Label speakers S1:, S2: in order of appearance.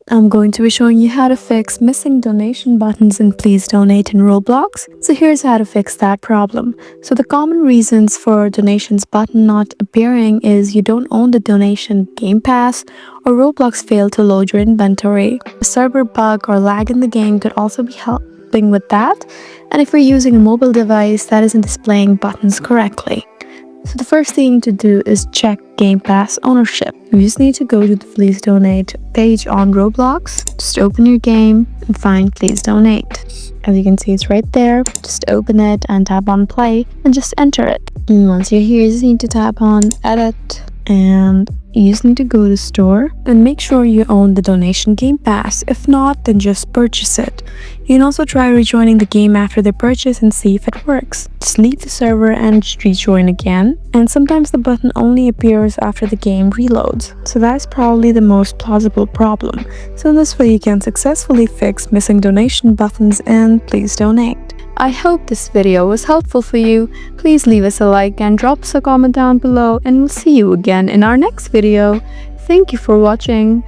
S1: I'm going to be showing you how to fix missing donation buttons in Please Donate in Roblox. So here's how to fix that problem. So the common reasons for donations button not appearing is you don't own the donation game pass, or Roblox failed to load your inventory. A server bug or lag in the game could also be helping with that, and if you're using a mobile device that isn't displaying buttons correctly. So the first thing to do is check Game Pass ownership. You just need to go to the Please Donate page on Roblox. Just open your game and find Please Donate. As you can see, it's right there. Just open it and tap on play and just enter it. And once you're here, you just need to tap on edit, and you just need to go to store and make sure you own the donation game pass. If not, then just purchase it. You can also try rejoining the game after the purchase and see if it works. Just leave the server and rejoin again. And sometimes the button only appears after the game reloads. So that's probably the most plausible problem. So this way you can successfully fix missing donation buttons and Please Donate. I hope this video was helpful for you. Please leave us a like and drop us a comment down below, and we'll see you again in our next video. Thank you for watching.